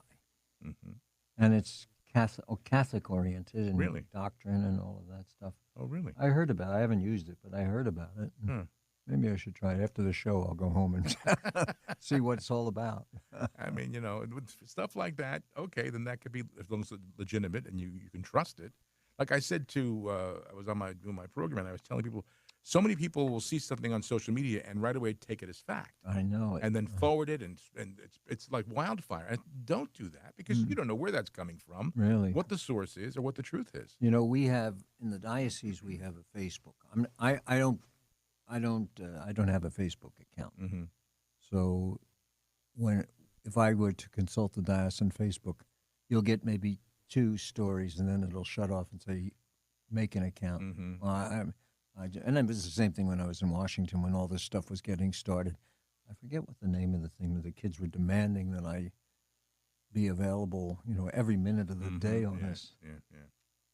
Mm-hmm. and it's Catholic oriented and Really? doctrine and all of that stuff. Oh, really? I heard about it. I haven't used it, but I heard about it. Huh. Maybe I should try it after the show. I'll go home and see what it's all about. I mean, with stuff like that, okay, then that could be, as long as it's legitimate and you can trust it. Like I said I was doing my program and I was telling people, so many people will see something on social media and right away take it as fact. I know it. And then forward it, and it's like wildfire. And don't do that because you don't know where that's coming from, Really? what the source is, or what the truth is. We have in the diocese we have a Facebook. I don't have a Facebook account. Mm-hmm. So if I were to consult the diocesan Facebook, you'll get maybe 2 stories, and then it'll shut off and say, make an account. Mm-hmm. Well, and it was the same thing when I was in Washington when all this stuff was getting started. I forget what the name of the thing, but the kids were demanding that I be available, every minute of the day on this Yeah.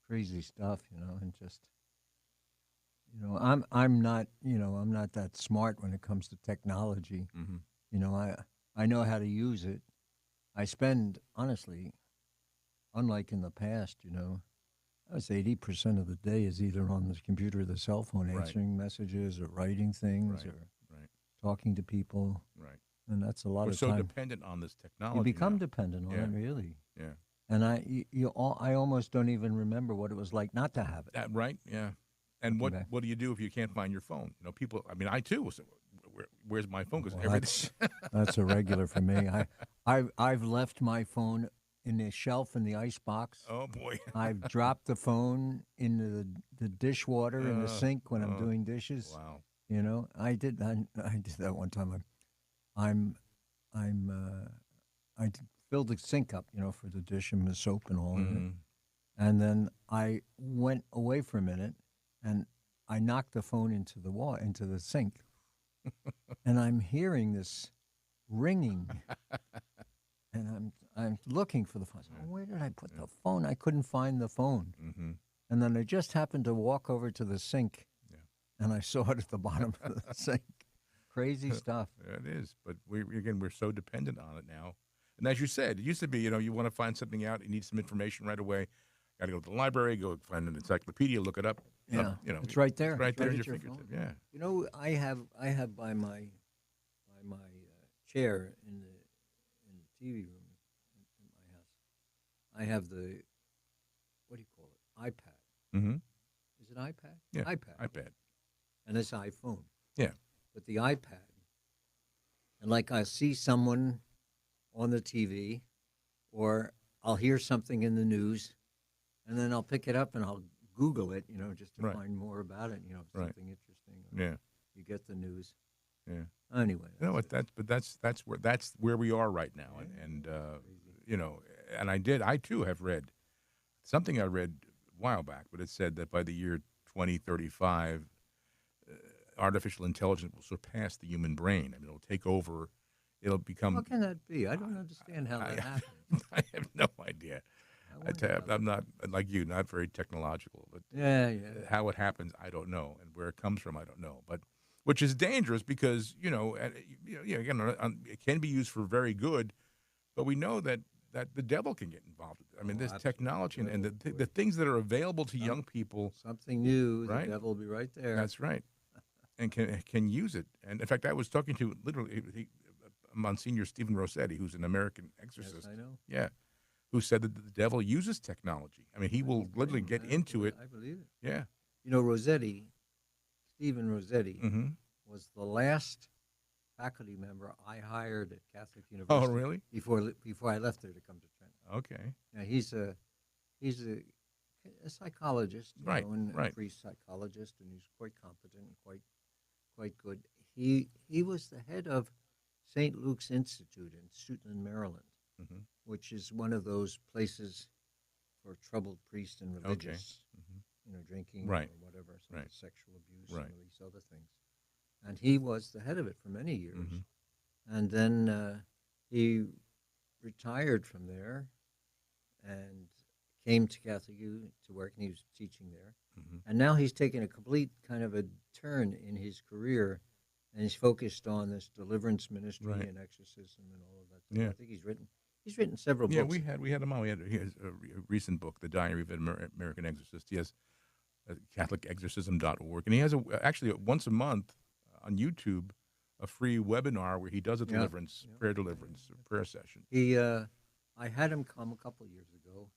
crazy stuff, and just, I'm not that smart when it comes to technology. Mm-hmm. I know how to use it. I spend, honestly, unlike in the past, I would say 80% of the day is either on the computer or the cell phone, Right. answering messages or writing things Right. or Right. talking to people. Right. And that's a lot We're of so time. dependent on this technology. You become now. dependent on Yeah. it, really. Yeah. And I almost don't even remember what it was like not to have it. Right. Yeah. And Looking back. what do you do if you can't find your phone? People. I mean, I too. So where's my phone? Because Well, everything. That's a regular for me. I've left my phone in the shelf in the ice box. Oh boy. I've dropped the phone in the dishwater in the Uh, sink when I'm doing dishes. Wow. I did that one time. I filled the sink up, for the dish and the soap and all. Mhm. And then I went away for a minute, and I knocked the phone into the sink, and I'm hearing this ringing, and I'm looking for the phone. I said, where did I put the phone? I couldn't find the phone, Mm-hmm. and then I just happened to walk over to the sink, Yeah. and I saw it at the bottom of the sink. Crazy stuff. It is, but we're so dependent on it now. And as you said, it used to be, you want to find something out, you need some information right away. Got to go to the library, go find an encyclopedia, look it up. Yeah, it's right there. It's right there at at your phone. fingertip. Yeah. You know, I have by my chair in the TV room in my house. I have the, what do you call it? iPad. Mm-hmm. Is it iPad? Yeah. iPad. iPad. And it's iPhone. Yeah. But the iPad, and like I see someone on the TV, or I'll hear something in the news, and then I'll pick it up and I'll Google it, just to Right. find more about it, Right. something interesting. Yeah. You get the news. Yeah. Anyway. You know what? That's where we are right now, and and I too have read something I read a while back, but it said that by the year 2035, artificial intelligence will surpass the human brain. I mean, it'll take over. It'll become. How can that be? I don't understand how that happens. I have no idea. I wonder how I'm not like you, not very technological, but Yeah. how it happens, I don't know, and where it comes from, I don't know. But which is dangerous because again, it can be used for very good, but we know that the devil can get involved. I mean, this technology and the things that are available to young people. Something new, Right? the devil will be right there. That's right, and can use it. And in fact, I was talking to literally Monsignor Stephen Rossetti, who's an American exorcist. Yes, I know. Yeah, who said that the devil uses technology. I mean, he will literally get into it. I believe it. Yeah. Stephen Rossetti, Mm-hmm. was the last faculty member I hired at Catholic Oh, University. really? Before I left there to come to Trenton. Okay. Now he's a psychologist, Right, and right. a priest psychologist, and he's quite competent and quite good. He was the head of St. Luke's Institute in Suitland, Maryland, Mm-hmm. which is one of those places for troubled priests and religious, Mm-hmm. drinking Right. or whatever, some Right. sexual abuse, Right. some of these other things. And he was the head of it for many years. Mhm. And then he retired from there and came to Catholic U to work, and he was teaching there. Mm-hmm. And now he's taken a complete kind of a turn in his career, and he's focused on this deliverance ministry Right. and exorcism and all of that stuff. Yeah. I think he's written several Yeah, books. we had him on. He has a recent book, The Diary of an American Exorcist. He has CatholicExorcism.org, and he has actually once a month on YouTube a free webinar where he does a deliverance, prayer deliverance, prayer session. I had him come a couple of years ago.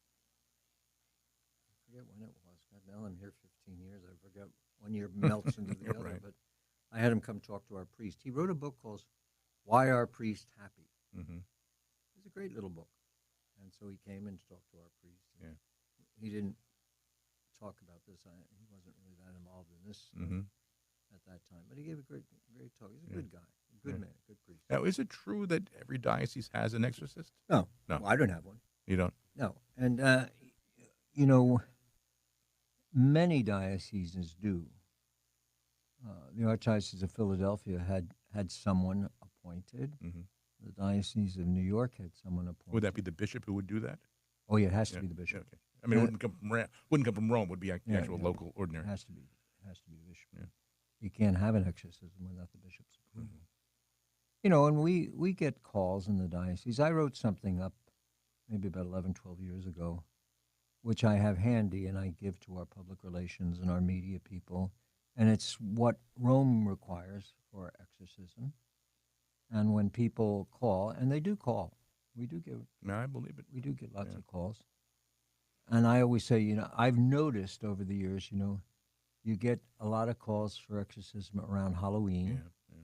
I forget when it was. God, now I'm here 15 years. I forget. 1 year melts into the other. Right. But I had him come talk to our priest. He wrote a book called Why Are Priests Happy? Mm-hmm. It's a great little book. And so he came and talked to our priest. Yeah. He didn't talk about this. He wasn't really that involved in this Mm-hmm. at that time. But he gave a great talk. He's a Yeah. good guy, a good Yeah. man, good priest. Now, is it true that every diocese has an exorcist? No. No. Well, I don't have one. You don't? No. And, many dioceses do. The Archdiocese of Philadelphia had someone appointed. Mm-hmm. The Diocese of New York had someone appointed. Would that be the bishop who would do that? Oh, yeah, it has to Yeah. be the bishop. Okay. I mean, it wouldn't come from Rome. Would be the Yeah, actual yeah. local ordinary. It has to be the bishop. Yeah. You can't have an exorcism without the bishop's approval. Mhm. And we get calls in the diocese. I wrote something up maybe about 11, 12 years ago, which I have handy and I give to our public relations and our media people. And it's what Rome requires for exorcism. And when people call, and they do call, we do get No, I believe it. lots Yeah. of calls. And I always say, I've noticed over the years, you get a lot of calls for exorcism around Halloween, Yeah.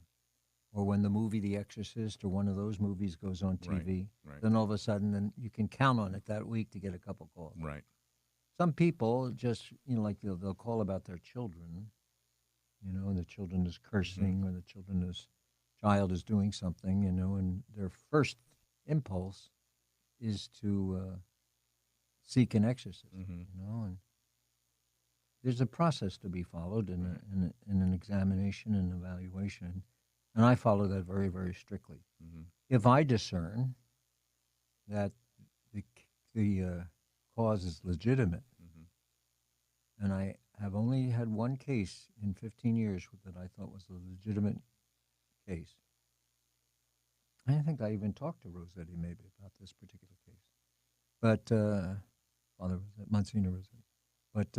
or when the movie The Exorcist or one of those movies goes on TV. Right. Then all of a sudden, then you can count on it that week to get a couple calls. Right. Some people just, like they'll call about their children, and the children is cursing or the child is doing something, and their first impulse is to seek an exorcist, Mm-hmm. and there's a process to be followed in, in an examination and evaluation, and I follow that very, very strictly. Mm-hmm. If I discern that the cause is legitimate, Mm-hmm. and I have only had one case in 15 years that I thought was a legitimate case. I think I even talked to Rossetti maybe about this particular case, but Father Rossetti, Monsignor Rossetti. But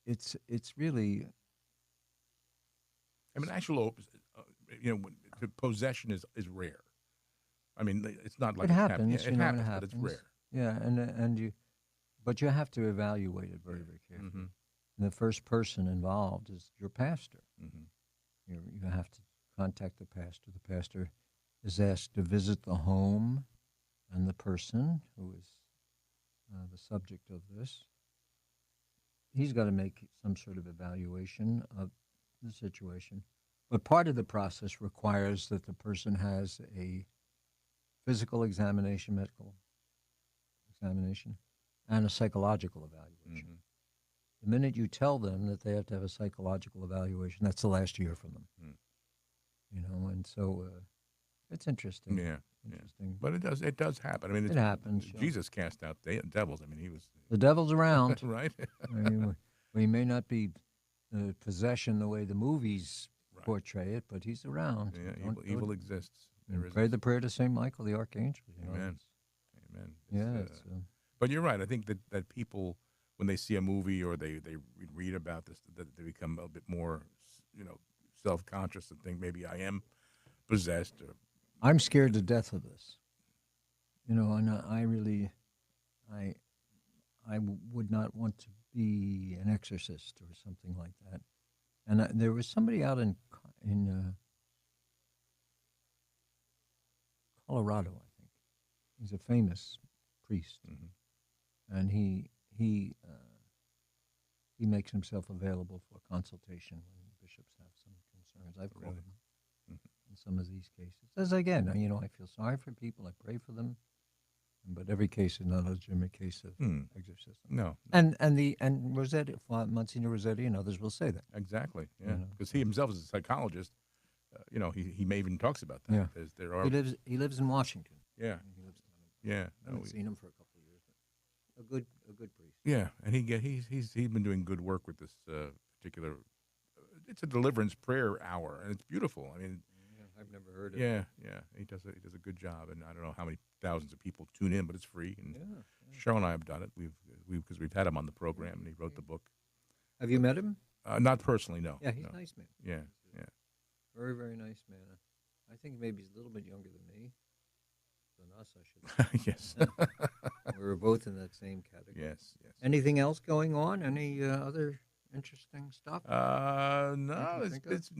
it's really I mean, actual, possession is rare. I mean, it's not like it it's happens. Yeah, it It happens, but happens. it's rare. Yeah, but you have to evaluate it very, very carefully. Mm-hmm. And the first person involved is your pastor. Mm-hmm. You have to contact the pastor. The pastor is asked to visit the home and the person who is the subject of this. He's got to make some sort of evaluation of the situation. But part of the process requires that the person has a physical examination, medical examination, and a psychological evaluation. Mm-hmm. The minute you tell them that they have to have a psychological evaluation, that's the last year for them. And so it's interesting. Yeah, interesting. But it does happen. I mean, It happens. Sure. Jesus cast out devils. I mean, he was The devil's around. right. I mean, we may not be possession the way the movies Right. portray it, but he's around. Yeah, evil exists. There is Pray the prayer to Saint Michael the Archangel. Amen. Amen. Yeah. But you're right. I think that people, when they see a movie or they read about this, that they become a bit more, self-conscious and think maybe I am possessed. I'm scared to death of this. And I would not want to be an exorcist or something like that. And there was somebody out in Colorado, I think. He's a famous priest, and he makes himself available for consultation when bishops have some concerns. I've called him in some of these cases. As again, I feel sorry for people. I pray for them, but every case is not a legitimate case of exorcism. No. And Rossetti, Monsignor Rossetti, and others will say that. Exactly. Yeah. Because he himself is a psychologist. He may even talks about that. Yeah. There are. He lives in Washington. Yeah. He lives Yeah. I haven't seen him for a couple of years, but a good priest. Yeah, and he's been doing good work with this particular. It's a deliverance prayer hour, and it's beautiful. I mean, I've never heard of it. Yeah, he does a good job, and I don't know how many thousands of people tune in, but it's free. And Cheryl and I have done it. Because we've had him on the program, and he wrote the book. Have you met him? Not personally, no. Yeah, he's no. a nice man. Yeah. Very, very nice man. I think maybe he's a little bit younger than me. Than us, I should say. Yes. We were both in that same category. Yes. Anything else going on? Any other interesting stuff? No, no.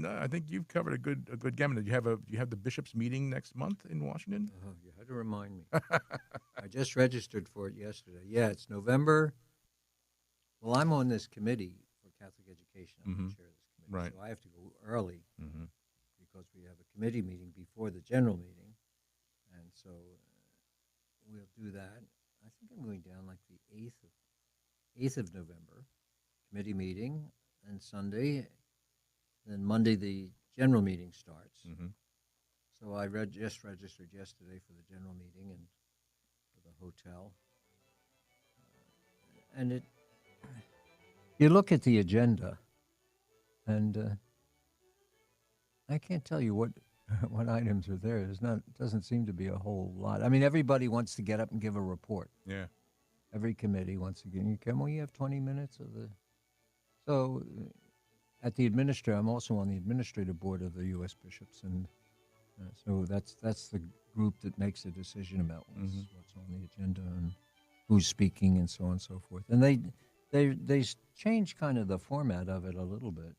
I think you've covered a good gamut. Do you have the bishops' meeting next month in Washington? Oh, you had to remind me. I just registered for it yesterday. Yeah, it's November. Well, I'm on this committee for Catholic education. I'm the chair of this committee, Right. so I have to go early because we have a committee meeting before the general meeting, and so we'll do that. I think I'm going down like the 8th of November, committee meeting, and Sunday, then Monday the general meeting starts. So I just registered yesterday for the general meeting and for the hotel. And you look at the agenda, and I can't tell you what items are there. Doesn't seem to be a whole lot. I mean, everybody wants to get up and give a report. Yeah. Every committee wants to give. You have 20 minutes of the. So, at the I'm also on the administrative board of the U.S. bishops, and so that's the group that makes a decision about what's on the agenda and who's speaking and so on and so forth. And they change kind of the format of it a little bit.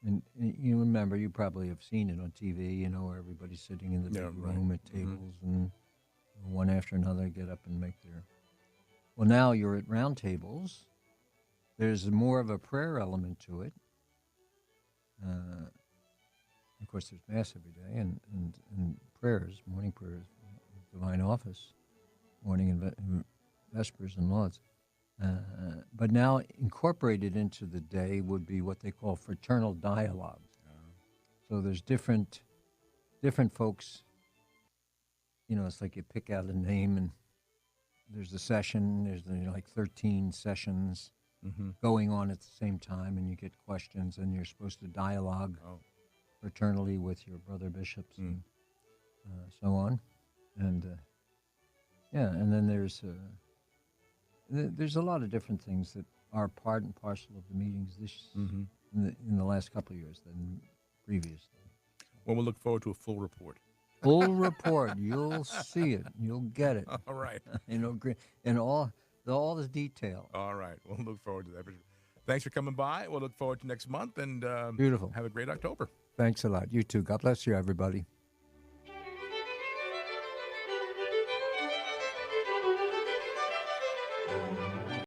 And you remember, you probably have seen it on TV, where everybody's sitting in the big room at tables and one after another get up and make their. Well, now you're at round tables. There's more of a prayer element to it. Of course, there's Mass every day and prayers, morning prayers, Divine Office, morning and Vespers and Lauds. But now incorporated into the day would be what they call fraternal dialogues. So there's different folks. It's like you pick out a name and there's a session. There's like 13 sessions, going on at the same time, and you get questions, and you're supposed to dialogue Oh. fraternally with your brother bishops and so on. And yeah, and then there's a lot of different things that are part and parcel of the meetings in the last couple of years than previously. Well, we'll look forward to a full report. Full report, you'll see it, you'll get it, All right. in all the detail. All right. We'll look forward to that. Bishop. Thanks for coming by. We'll look forward to next month, and Beautiful. have a great October. Thanks a lot. You too. God bless you, everybody.